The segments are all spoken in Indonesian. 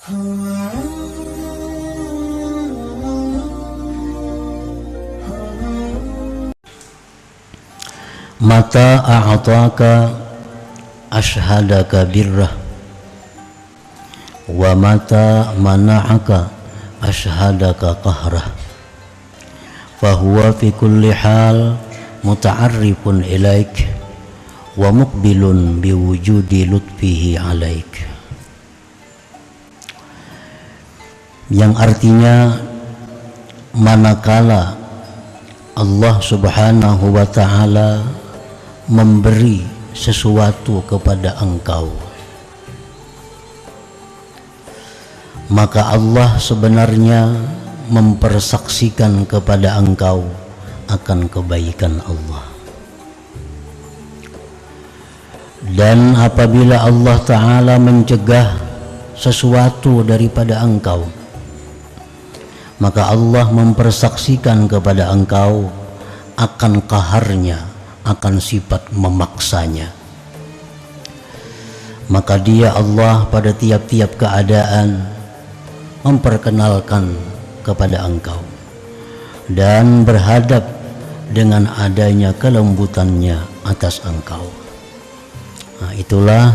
Mata a'ataka ashhadaka birrah wa mata mana'aka ashhadaka qahrah fahuwa fi kulli hal muta'arrifun ilaik wa muqbilun biwujudi lutfihi alaik, yang artinya manakala Allah subhanahu wa ta'ala memberi sesuatu kepada engkau, maka Allah sebenarnya mempersaksikan kepada engkau akan kebaikan Allah. Dan apabila Allah Ta'ala mencegah sesuatu daripada engkau, maka Allah mempersaksikan kepada engkau akan qaharnya, akan sifat memaksanya. Maka dia Allah pada tiap-tiap keadaan memperkenalkan kepada engkau dan berhadap dengan adanya kelembutannya atas engkau. Nah, itulah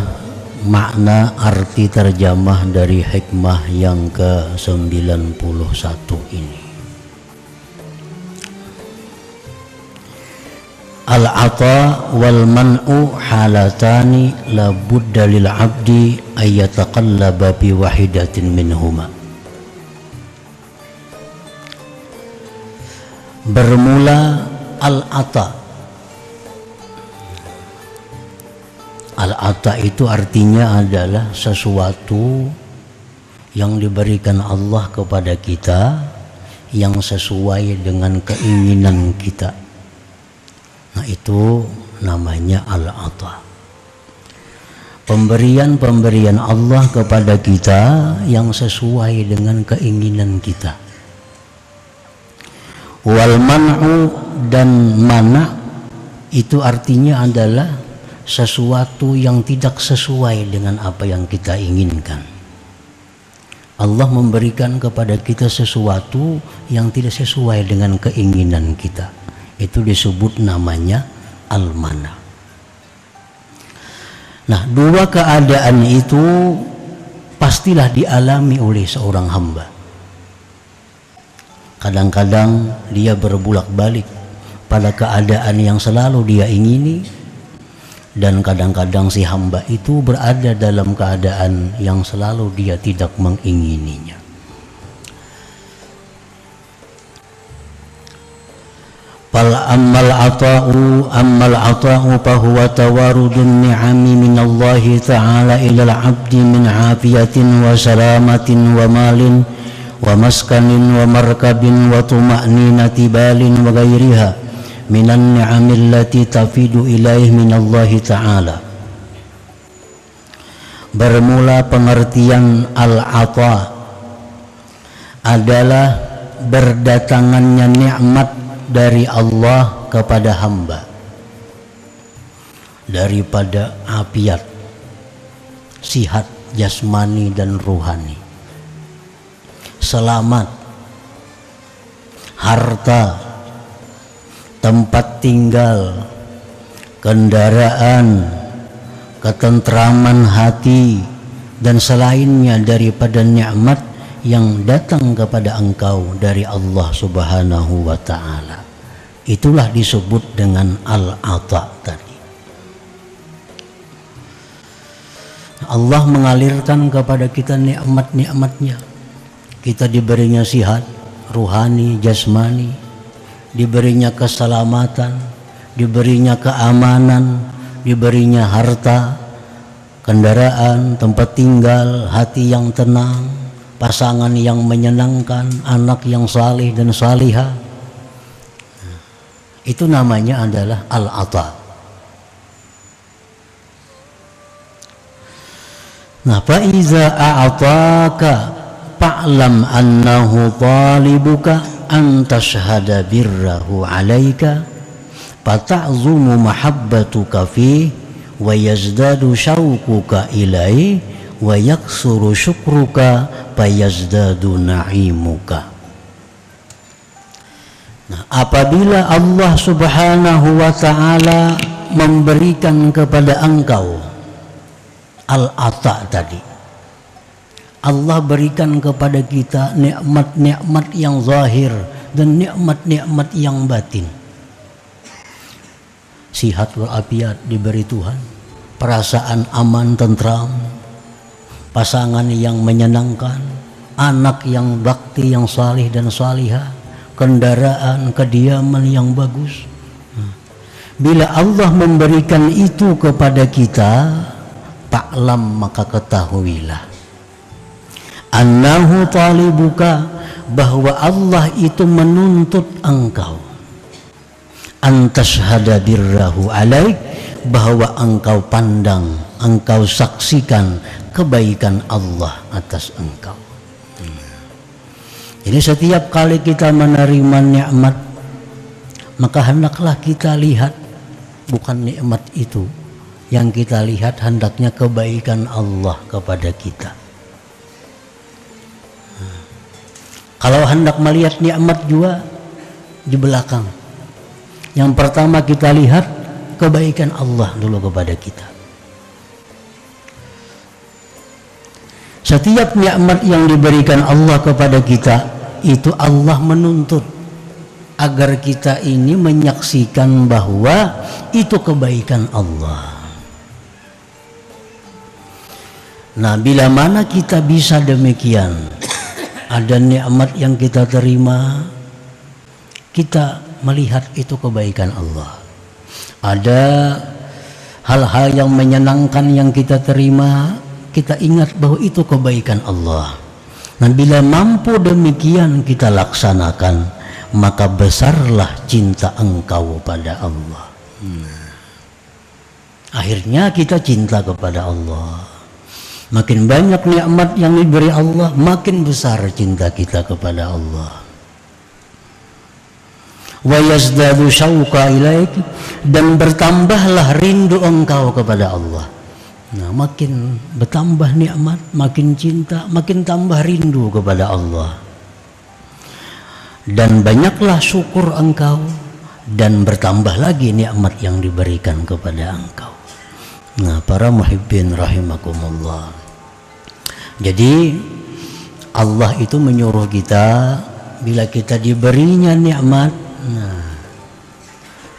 makna arti terjemah dari hikmah yang ke-91 ini. Al-ata wal man'u halatani la budda lil 'abdi ay yataqallaba bi wahidatin minhuma. Bermula al-ata. Al-ata itu artinya adalah sesuatu yang diberikan Allah kepada kita yang sesuai dengan keinginan kita. Nah, itu namanya al-ata. Pemberian-pemberian Allah kepada kita yang sesuai dengan keinginan kita. Wal man'u, dan mana itu artinya adalah sesuatu yang tidak sesuai dengan apa yang kita inginkan. Allah memberikan kepada kita sesuatu yang tidak sesuai dengan keinginan kita. Itu disebut namanya al-mana. Nah, dua keadaan itu pastilah dialami oleh seorang hamba. Kadang-kadang dia berbulak-balik pada keadaan yang selalu dia ingini, dan kadang-kadang si hamba itu berada dalam keadaan yang selalu dia tidak mengingininya. Fal ammal ata'u fahuwa tawarudun ni'ami minallahi ta'ala ilal abdi min afiyatin wa salamatin wa malin wa maskanin wa markabin wa tuma'ninati balin wa ghairiha minan ni'amil lati tafidu ilaih minallahi ta'ala. Bermula pengertian al-ata adalah berdatangannya nikmat dari Allah kepada hamba, daripada afiat, sihat jasmani dan ruhani, selamat, harta, tempat tinggal, kendaraan, ketentraman hati, dan selainnya daripada nikmat yang datang kepada engkau dari Allah Subhanahu wa ta'ala. Itulah disebut dengan al-ata tadi. Allah mengalirkan kepada kita nikmat-nikmatnya. Kita diberinya sihat ruhani, jasmani, diberinya keselamatan, diberinya keamanan, diberinya harta, kendaraan, tempat tinggal, hati yang tenang, pasangan yang menyenangkan, anak yang salih dan salihah. Itu namanya adalah al-ata. Nah, fa iza a'ataka fa'lam annahu talibuka an tashhada birrahu 'alaika fata'zumu mahabbatuka fi wa yazdadu syauquka ilaihi wa yaksuru syukruka fayazdadu na'imuka. Nah, apabila Allah Subhanahu wa ta'ala memberikan kepada engkau al-ata tadi, Allah berikan kepada kita nikmat-nikmat yang zahir dan nikmat-nikmat yang batin. Sihat walafiat diberi Tuhan, perasaan aman tentram, pasangan yang menyenangkan, anak yang bakti, yang salih dan salihah, kendaraan, kediaman yang bagus. Bila Allah memberikan itu kepada kita, ta'lam, maka ketahuilah annahu talibuka, bahwa Allah itu menuntut engkau antashhada birrahu alaik, bahwa engkau pandang, engkau saksikan kebaikan Allah atas engkau. Jadi setiap kali kita menerima nikmat, maka hendaklah kita lihat bukan nikmat itu yang kita lihat, hendaknya kebaikan Allah kepada kita. Kalau hendak melihat nikmat juga di belakang, yang pertama kita lihat kebaikan Allah dulu kepada kita. Setiap nikmat yang diberikan Allah kepada kita, itu Allah menuntut agar kita ini menyaksikan bahwa itu kebaikan Allah. Nah, bila mana kita bisa demikian, ada nikmat yang kita terima, kita melihat itu kebaikan Allah. Ada hal-hal yang menyenangkan yang kita terima, kita ingat bahwa itu kebaikan Allah. Nah, bila mampu demikian kita laksanakan, maka besarlah cinta engkau pada Allah. Akhirnya kita cinta kepada Allah. Makin banyak nikmat yang diberi Allah, makin besar cinta kita kepada Allah. Wa yazdadu syauqa ilaik, dan bertambahlah rindu engkau kepada Allah. Nah, makin bertambah nikmat, makin cinta, makin tambah rindu kepada Allah. Dan banyaklah syukur engkau, dan bertambah lagi nikmat yang diberikan kepada engkau. Nah, para muhibbin rahimakumullah. Jadi Allah itu menyuruh kita, bila kita diberinya nikmat, nah,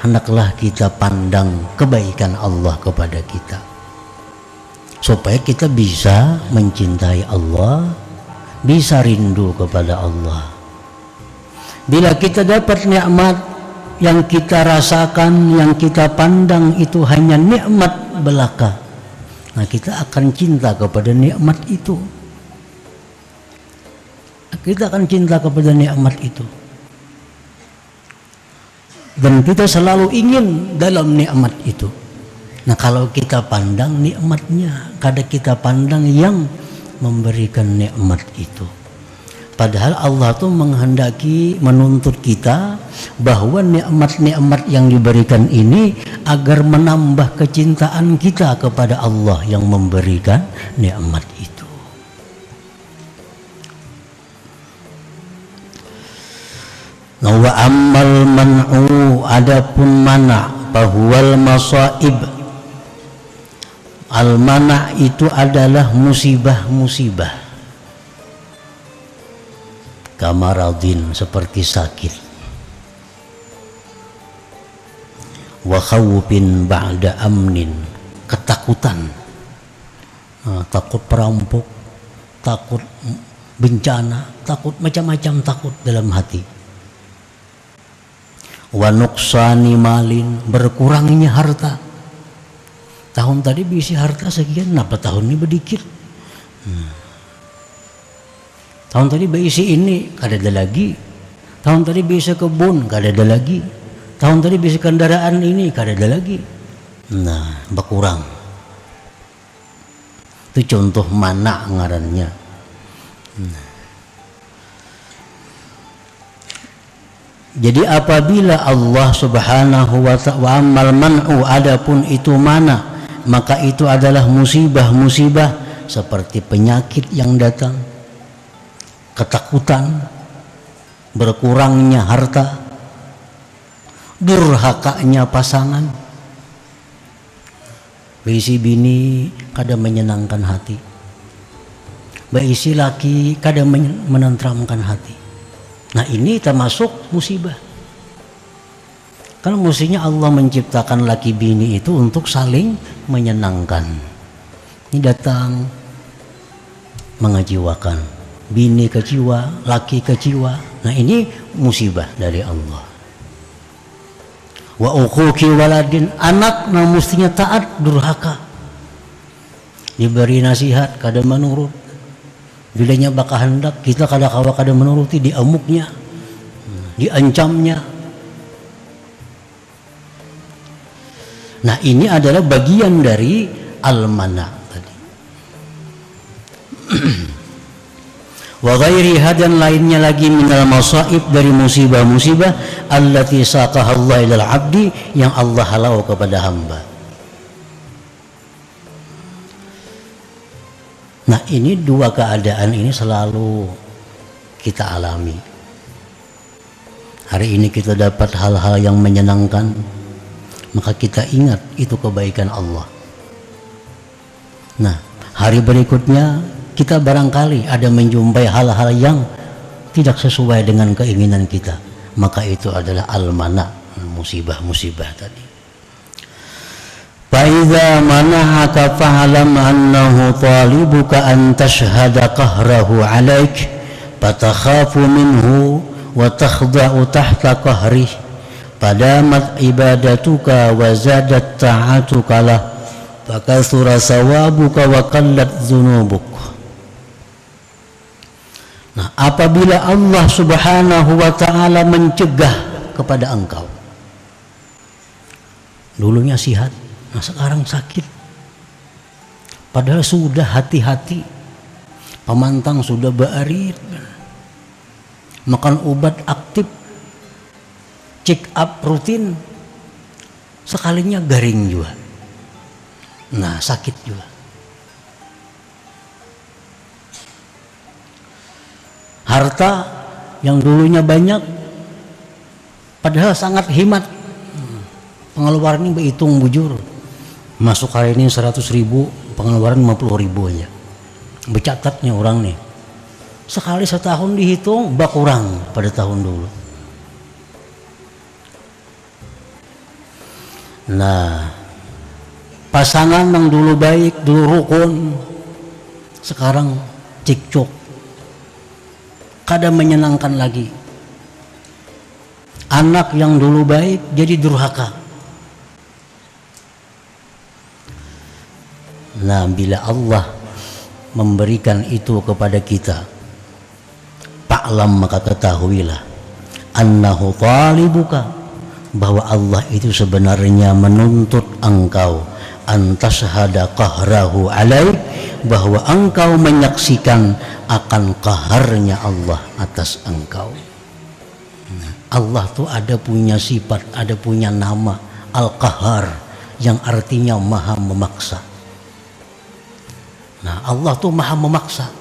hendaklah kita pandang kebaikan Allah kepada kita, supaya kita bisa mencintai Allah, bisa rindu kepada Allah. Bila kita dapat nikmat, yang kita rasakan, yang kita pandang itu hanya nikmat belaka, nah kita akan cinta kepada nikmat itu. Kita akan cinta kepada nikmat itu. Dan kita selalu ingin dalam nikmat itu. Nah, kalau kita pandang nikmatnya, kadang kita pandang yang memberikan nikmat itu. Padahal Allah tuh menghendaki, menuntut kita bahwa nikmat-nikmat yang diberikan ini agar menambah kecintaan kita kepada Allah yang memberikan nikmat itu. Nah, wa ammal man'u, adapun mana, bahwal masaib. Al-mana' itu adalah musibah-musibah, kamaradin, seperti sakit, wa khawfin ba'da amnin, ketakutan, takut perampok, takut bencana, takut macam-macam takut dalam hati. Wa nuqsani malin, berkurangnya harta. Tahun tadi bisi harta sekian, kenapa tahun ini sedikit? Tahun tadi berisi ini, kada ada lagi. Tahun tadi bisa kebun, kada ada lagi. Tahun tadi bisa kendaraan ini, kada ada lagi. Nah, berkurang. Itu contoh mana ngarannya. Jadi apabila Allah Subhanahu wa ta'ala amal man'u, adapun itu mana, maka itu adalah musibah-musibah, seperti penyakit yang datang, ketakutan, berkurangnya harta, durhakanya pasangan. Berisi bini kada menyenangkan hati, berisi laki kada menenteramkan hati. Nah ini termasuk musibah. Kan mestinya Allah menciptakan laki bini itu untuk saling menyenangkan. Ini datang mengejiwakan, bini kecewa, laki kecewa. Nah ini musibah dari Allah. Wa uquqi waladin, anak nah mestinya taat, durhaka, diberi nasihat kada menurut, bilanya baka hendak kita kada kawa kada menuruti, diamuknya, diancamnya. Nah ini adalah bagian dari al-mana tadi. Wa ghairiha, dan lainnya lagi minal masaib, dari musibah-musibah allati saqaha Allah ilal abdi, yang Allah halau kepada hamba. Nah ini dua keadaan ini selalu kita alami. Hari ini kita dapat hal-hal yang menyenangkan, maka kita ingat itu kebaikan Allah. Nah hari berikutnya kita barangkali ada menjumpai hal-hal yang tidak sesuai dengan keinginan kita, maka itu adalah al-mana, musibah-musibah tadi. Fa'idha manahaka fa'alam annahu talibuka an tashhada qahrahu alaik fatakhafu minhu wa takhda'u tahta qahrih fadamat ibadatuka wa zadat ta'atuka lah fakathura sawabuka wa qallat dhunubuk. Nah, apabila Allah Subhanahu wa ta'ala mencegah kepada engkau, dulunya sehat, nah sekarang sakit, padahal sudah hati-hati, pemantang sudah baarit, makan obat aktif, check up rutin, sekalinya garing juga, nah sakit juga. Harta yang dulunya banyak, padahal sangat hemat, pengeluaran ini berhitung bujur, masuk hari ini 100.000, pengeluaran 50.000 aja, bercatatnya orang nih, sekali setahun dihitung berkurang pada tahun dulu. Nah pasangan yang dulu baik, dulu rukun, sekarang cekcok, kada menyenangkan lagi. Anak yang dulu baik jadi durhaka. Nah bila Allah memberikan itu kepada kita, fa'lam, maka ketahuilah annahu talibuka, bahwa Allah itu sebenarnya menuntut engkau antashhada qahrahu alaik, bahwa engkau menyaksikan akan qaharnya Allah atas engkau. Allah tuh ada punya sifat, ada punya nama Al-Qahar, yang artinya maha memaksa. Nah Allah tuh maha memaksa.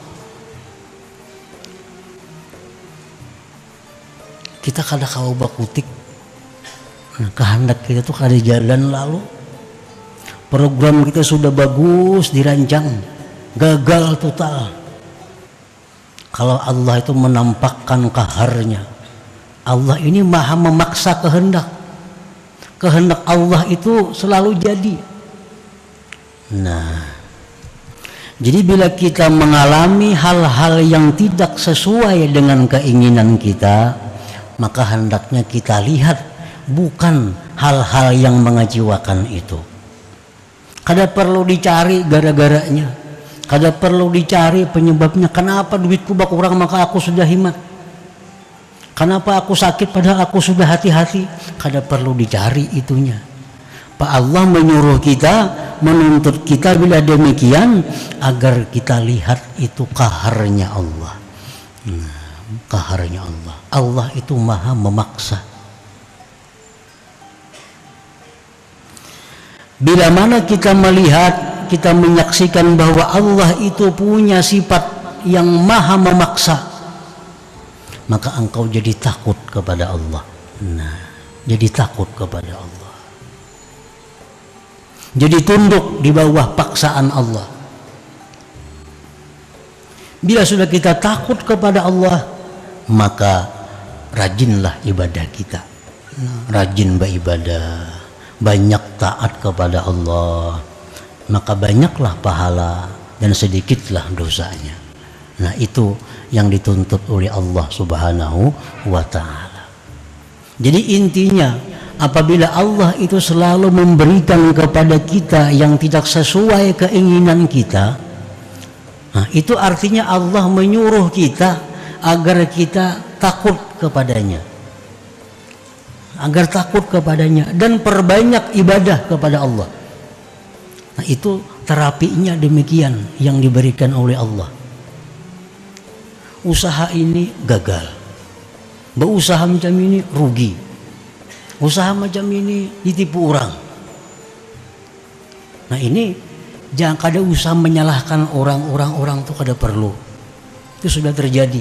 Kita kada kau bakutik, nah, kehendak kita tuh kada jalan lalu. Program kita sudah bagus dirancang, gagal total. Kalau Allah itu menampakkan qaharnya, Allah ini maha memaksa kehendak. Kehendak Allah itu selalu jadi. Nah, jadi bila kita mengalami hal-hal yang tidak sesuai dengan keinginan kita, maka hendaknya kita lihat bukan hal-hal yang mengecewakan itu. Kada perlu dicari gara-garanya, kada perlu dicari penyebabnya. Kenapa duitku berkurang maka aku sudah hemat? Kenapa aku sakit padahal aku sudah hati-hati? Kada perlu dicari itunya. Pak Allah menyuruh kita, menuntut kita bila demikian agar kita lihat itu qaharnya Allah. Qaharnya Allah. Allah itu maha memaksa. Bila mana kita melihat kita menyaksikan bahwa Allah itu punya sifat yang maha memaksa, maka engkau jadi takut kepada Allah. Nah, jadi takut kepada Allah, jadi tunduk di bawah paksaan Allah. Bila sudah kita takut kepada Allah, maka rajinlah ibadah kita, rajin beribadah, banyak taat kepada Allah, maka banyaklah pahala dan sedikitlah dosanya. Nah, itu yang dituntut oleh Allah Subhanahu wa ta'ala. Jadi intinya, apabila Allah itu selalu memberikan kepada kita yang tidak sesuai keinginan kita, nah, itu artinya Allah menyuruh kita agar kita takut kepadanya, agar takut kepadanya dan perbanyak ibadah kepada Allah. Nah, itu terapinya demikian yang diberikan oleh Allah. Usaha ini gagal, berusaha macam ini rugi, usaha macam ini ditipu orang. Nah, ini jangan kada usah menyalahkan orang itu kada perlu. Itu sudah terjadi.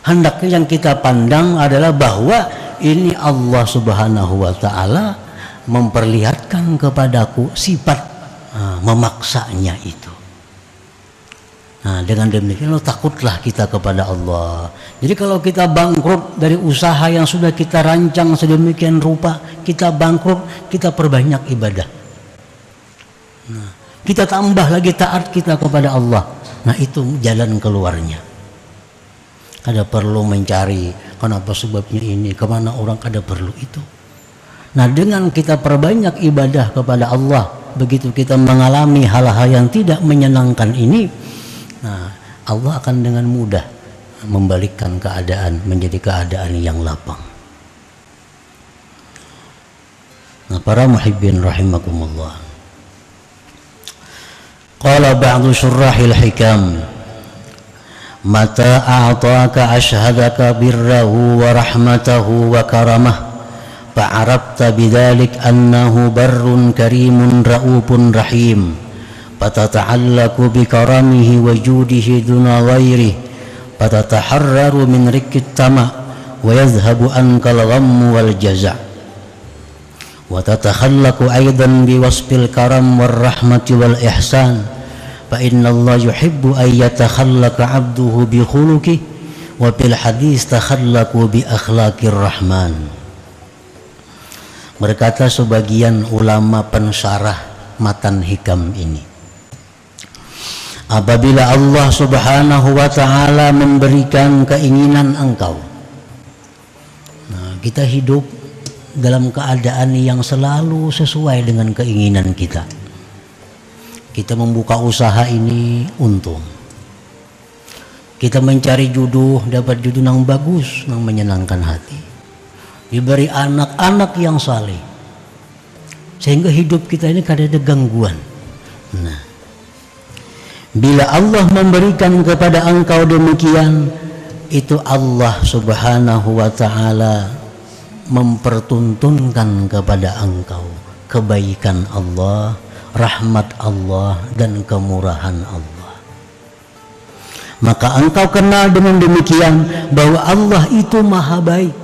Hendaknya yang kita pandang adalah bahwa ini Allah Subhanahu wa ta'ala memperlihatkan kepadaku sifat memaksanya itu. Nah, dengan demikian takutlah kita kepada Allah. Jadi kalau kita bangkrut dari usaha yang sudah kita rancang sedemikian rupa, kita bangkrut, kita perbanyak ibadah. Nah, kita tambah lagi taat kita kepada Allah. Nah, itu jalan keluarnya. Kada perlu mencari kenapa sebabnya ini, kemana orang, kada perlu itu. Nah, dengan kita perbanyak ibadah kepada Allah, begitu kita mengalami hal-hal yang tidak menyenangkan ini, nah, Allah akan dengan mudah membalikkan keadaan menjadi keadaan yang lapang. Nah, para muhibbin rahimakumullah. Qala ba'du syurrahil hikam, mata a'taka ashhadaka birrahu wa rahmatahu wa karamah, fa'arabta bidzalik annahu barrun karimun ra'upun rahim, fatata'allaku bikaramihi wa judihi duna ghairihi, fatataharraru min rikkit tama' wa yadhhabu ankal ghammu wal jaza', wa tatakhallaku aidan biwasfil karam war rahmati wal ihsan, fa inna Allah yuhibbu an yatakhallaqa 'abduhu bi khuluqihi wa fil hadis takhallaku bi akhlaqir rahman. Berkata sebagian ulama pensyarah matan hikam ini, apabila Allah Subhanahu wa ta'ala memberikan keinginan engkau, nah, kita hidup dalam keadaan yang selalu sesuai dengan keinginan kita. Kita membuka usaha ini untung, kita mencari jodoh, dapat jodoh yang bagus, yang menyenangkan hati, diberi anak-anak yang saleh, sehingga hidup kita ini kada ada gangguan. Nah, bila Allah memberikan kepada engkau demikian, itu Allah Subhanahu wa ta'ala mempertuntunkan kepada engkau kebaikan Allah, rahmat Allah, dan kemurahan Allah. Maka engkau kenal dengan demikian bahwa Allah itu maha baik,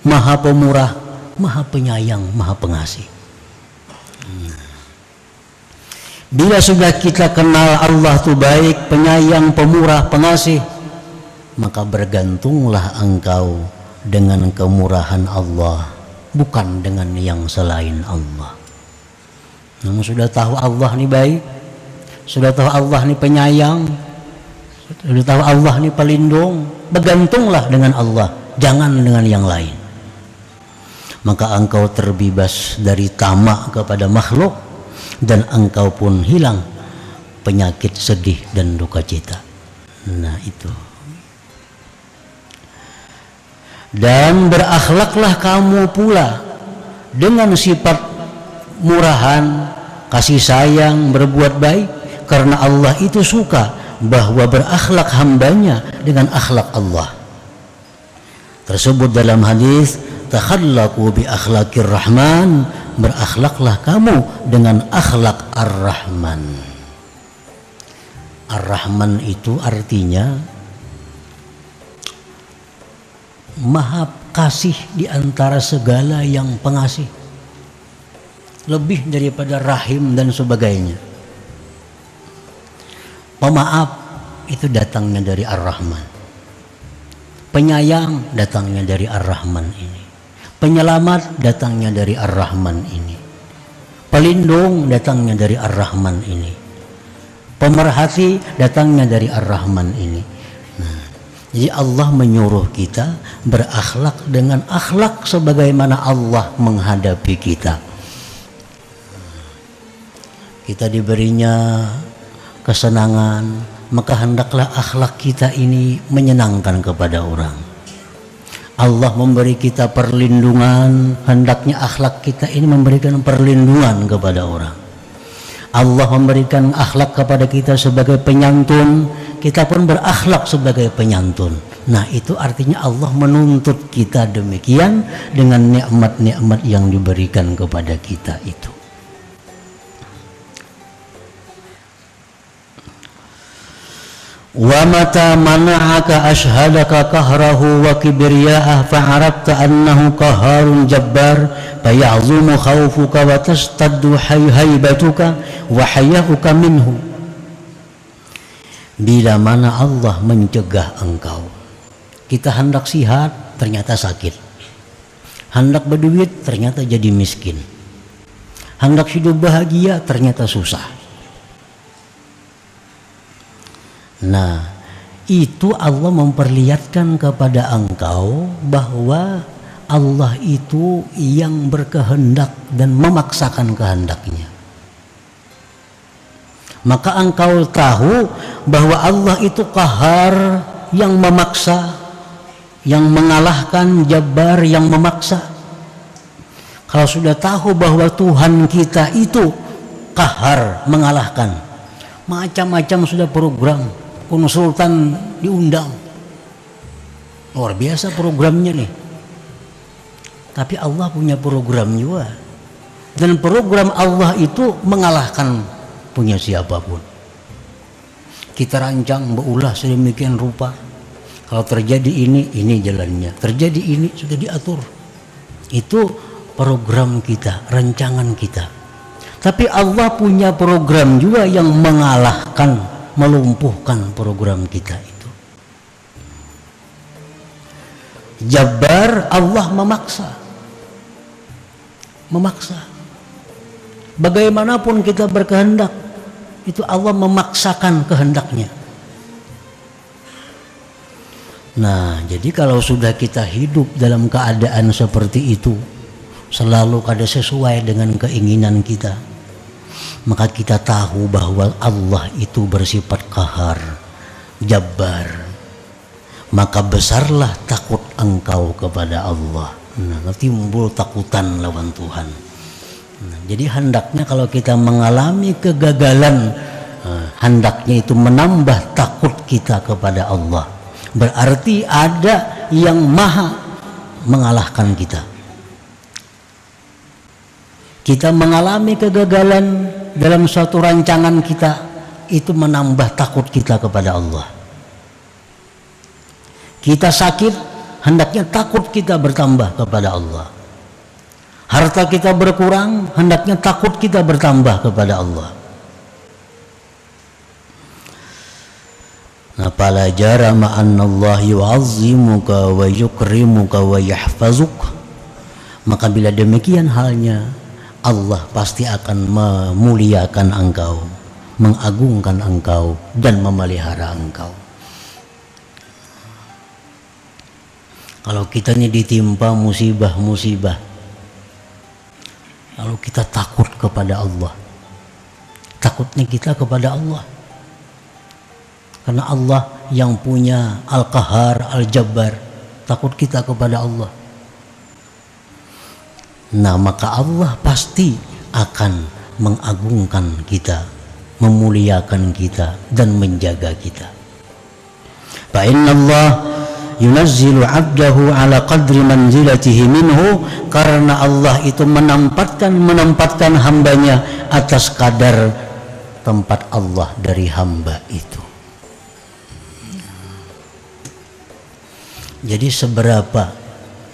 maha pemurah, maha penyayang, maha pengasih. Bila sudah kita kenal Allah itu baik, penyayang, pemurah, pengasih, maka bergantunglah engkau dengan kemurahan Allah, bukan dengan yang selain Allah. Namun sudah tahu Allah ini baik, sudah tahu Allah ini penyayang, sudah tahu Allah ini pelindung, bergantunglah dengan Allah, jangan dengan yang lain. Maka engkau terbebas dari tamak kepada makhluk, dan engkau pun hilang penyakit sedih dan duka cita. Nah, itu. Dan berakhlaklah kamu pula dengan sifat murahan, kasih sayang, berbuat baik, karena Allah itu suka bahwa berakhlak hambanya dengan akhlak Allah. Tersebut dalam hadis, takhallaku bi akhlaqir rahman berakhlaklah kamu dengan akhlak Ar-Rahman. Ar-Rahman itu artinya maha kasih di antara segala yang pengasih, lebih daripada rahim dan sebagainya. Pemaaf itu datangnya dari Ar-Rahman. Penyayang datangnya dari Ar-Rahman ini. Penyelamat datangnya dari Ar-Rahman ini. Pelindung datangnya dari Ar-Rahman ini. Pemerhati datangnya dari Ar-Rahman ini. Nah, jadi Allah menyuruh kita berakhlak dengan akhlak sebagaimana Allah menghadapi kita. Kita diberinya kesenangan, maka hendaklah akhlak kita ini menyenangkan kepada orang. Allah memberi kita perlindungan, hendaknya akhlak kita ini memberikan perlindungan kepada orang. Allah memberikan akhlak kepada kita sebagai penyantun, kita pun berakhlak sebagai penyantun. Nah, itu artinya Allah menuntut kita demikian dengan nikmat-nikmat yang diberikan kepada kita itu. Wa mata mana'aka ashhadaka qahrahu wa kibriya'ah fa'arabta annahu qaharun jabbar faya'zumu khawfuka wa tastaddu haybatuka wa haya'uka minhu. Bila mana Allah mencegah engkau, kita hendak sihat ternyata sakit, hendak berduit ternyata jadi miskin, hendak hidup bahagia ternyata susah. Nah, itu Allah memperlihatkan kepada engkau bahwa Allah itu yang berkehendak dan memaksakan kehendaknya. Maka engkau tahu bahwa Allah itu qahar, yang memaksa, yang mengalahkan, jabbar, yang memaksa. Kalau sudah tahu bahwa Tuhan kita itu qahar, mengalahkan, macam-macam sudah program. Konsultan diundang, luar biasa programnya nih. Tapi Allah punya program juga, dan program Allah itu mengalahkan punya siapapun. Kita rancang, berulah sedemikian rupa. Kalau terjadi ini jalannya. Terjadi ini sudah diatur. Itu program kita, rancangan kita. Tapi Allah punya program juga yang mengalahkan, melumpuhkan program kita itu. Jabbar, Allah memaksa. Bagaimanapun kita berkehendak, itu Allah memaksakan kehendaknya. Nah, jadi kalau sudah kita hidup dalam keadaan seperti itu, selalu kada sesuai dengan keinginan kita, maka kita tahu bahwa Allah itu bersifat qahar, jabbar. Maka besarlah takut engkau kepada Allah. Nah, timbul takutan lawan Tuhan. Nah, jadi hendaknya kalau kita mengalami kegagalan, hendaknya itu menambah takut kita kepada Allah. Berarti ada yang maha mengalahkan kita. Kita mengalami kegagalan dalam suatu rancangan kita, itu menambah takut kita kepada Allah. Kita sakit, hendaknya takut kita bertambah kepada Allah. Harta kita berkurang, hendaknya takut kita bertambah kepada Allah. Fala jarama annallah yu'azzimuka wa yukrimuka wa yahfazuk. Maka bila demikian halnya, Allah pasti akan memuliakan engkau, mengagungkan engkau, dan memelihara engkau. Kalau kita ini ditimpa musibah-musibah, lalu kita takut kepada Allah, takutnya kita kepada Allah, karena Allah yang punya Al-Qahar, Al-Jabbar, takut kita kepada Allah. Nah, maka Allah pasti akan mengagungkan kita, memuliakan kita, dan menjaga kita. Fa innallah yunazzilu 'abdahu ala qadri manzilatihi minhu, karena Allah itu menempatkan hambanya atas kadar tempat Allah dari hamba itu. Jadi seberapa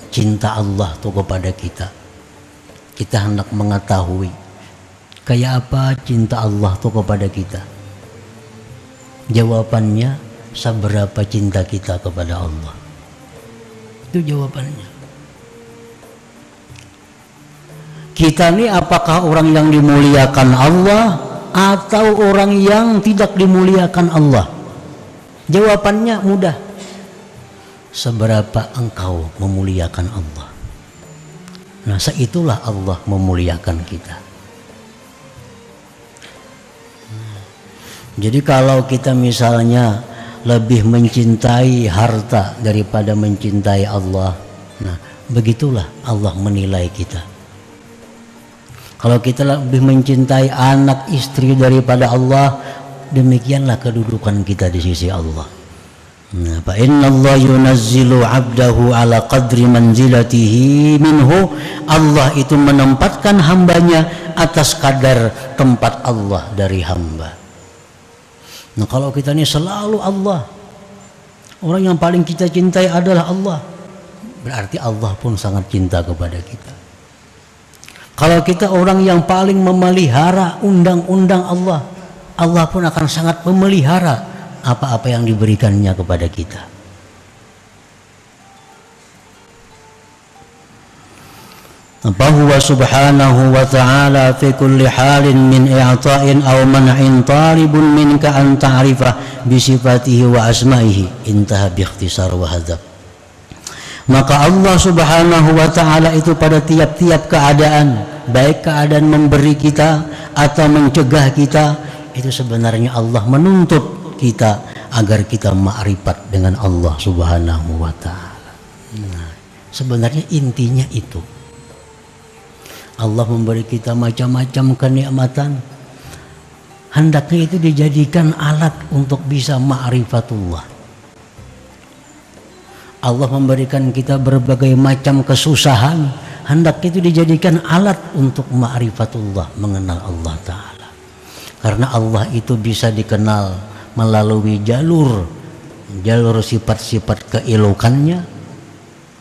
cinta Allah tuh kepada kita, kita hendak mengetahui kayak apa cinta Allah tuh kepada kita. Jawabannya, seberapa cinta kita kepada Allah. Itu jawabannya. Kita ini apakah orang yang dimuliakan Allah atau orang yang tidak dimuliakan Allah? Jawabannya mudah. Seberapa engkau memuliakan Allah. Nah, seitulah Allah memuliakan kita. Jadi kalau kita misalnya lebih mencintai harta daripada mencintai Allah, nah begitulah Allah menilai kita. Kalau kita lebih mencintai anak istri daripada Allah, demikianlah kedudukan kita di sisi Allah. Nah, fa innallaha yunazzilu 'abdahu ala qadri manzilatihi minhu. Allah itu menempatkan hambanya atas kadar tempat Allah dari hamba. Nah, kalau kita ini selalu Allah, orang yang paling kita cintai adalah Allah, berarti Allah pun sangat cinta kepada kita. Kalau kita orang yang paling memelihara undang-undang Allah, Allah pun akan sangat memelihara apa-apa yang diberikannya kepada kita. Fahuwa subhanahu wa ta'ala fi kulli halin min i'ta'in aw man'in talibun minka an ta'rifa bi sifatihi wa asma'ihi. Intaha bi ikhtisar wa hadab. Maka Allah subhanahu wa ta'ala itu pada tiap-tiap keadaan, baik keadaan memberi kita atau mencegah kita, itu sebenarnya Allah menuntut kita agar kita ma'rifat dengan Allah subhanahu wa ta'ala. Nah, sebenarnya intinya itu. Allah memberi kita macam-macam kenikmatan, hendaknya itu dijadikan alat untuk bisa ma'rifatullah. Allah memberikan kita berbagai macam kesusahan, hendaknya itu dijadikan alat untuk ma'rifatullah, mengenal Allah Ta'ala. Karena Allah itu bisa dikenal melalui jalur sifat-sifat keelokannya,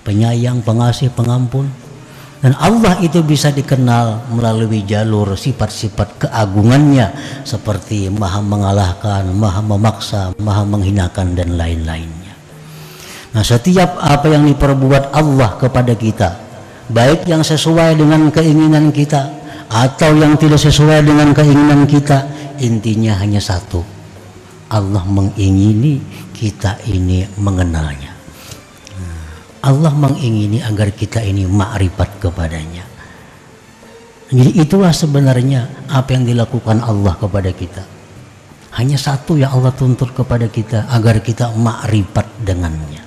penyayang, pengasih, pengampun. Dan Allah itu bisa dikenal melalui jalur sifat-sifat keagungannya, seperti maha mengalahkan, maha memaksa, maha menghinakan, dan lain-lainnya. Nah, setiap apa yang diperbuat Allah kepada kita, baik yang sesuai dengan keinginan kita atau yang tidak sesuai dengan keinginan kita, intinya hanya satu: Allah mengingini kita ini mengenalnya. Allah mengingini agar kita ini ma'rifat kepadanya. Jadi itulah sebenarnya apa yang dilakukan Allah kepada kita. Hanya satu yang Allah tuntut kepada kita, agar kita ma'rifat dengannya.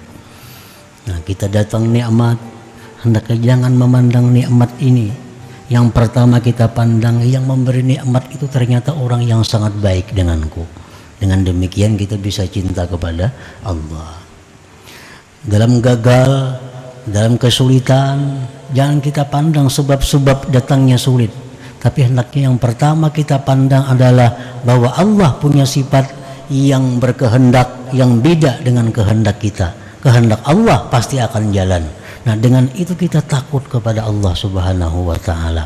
Nah, kita datang nikmat, hendaknya jangan memandang nikmat ini. Yang pertama kita pandang, yang memberi nikmat itu ternyata orang yang sangat baik denganku. Dengan demikian kita bisa cinta kepada Allah. Dalam gagal, dalam kesulitan, jangan kita pandang sebab-sebab datangnya sulit, tapi hendaknya yang pertama kita pandang adalah bahwa Allah punya sifat yang berkehendak yang beda dengan kehendak kita. Kehendak Allah pasti akan jalan. Nah, dengan itu kita takut kepada Allah subhanahu wa ta'ala.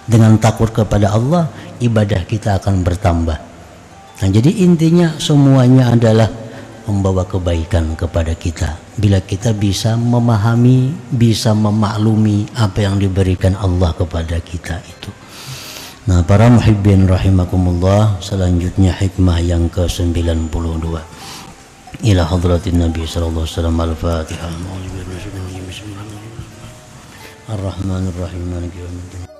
Dengan takut kepada Allah, ibadah kita akan bertambah. Nah, jadi intinya semuanya adalah membawa kebaikan kepada kita bila kita bisa memahami, bisa memaklumi apa yang diberikan Allah kepada kita itu. Nah, para muhibbin rahimakumullah, selanjutnya hikmah yang ke-92 ila hadratin Nabi sallallahu alaihi wasallam. Al-Fatihah. Ar-Rahmanir Rahim. Maliki yaumiddin.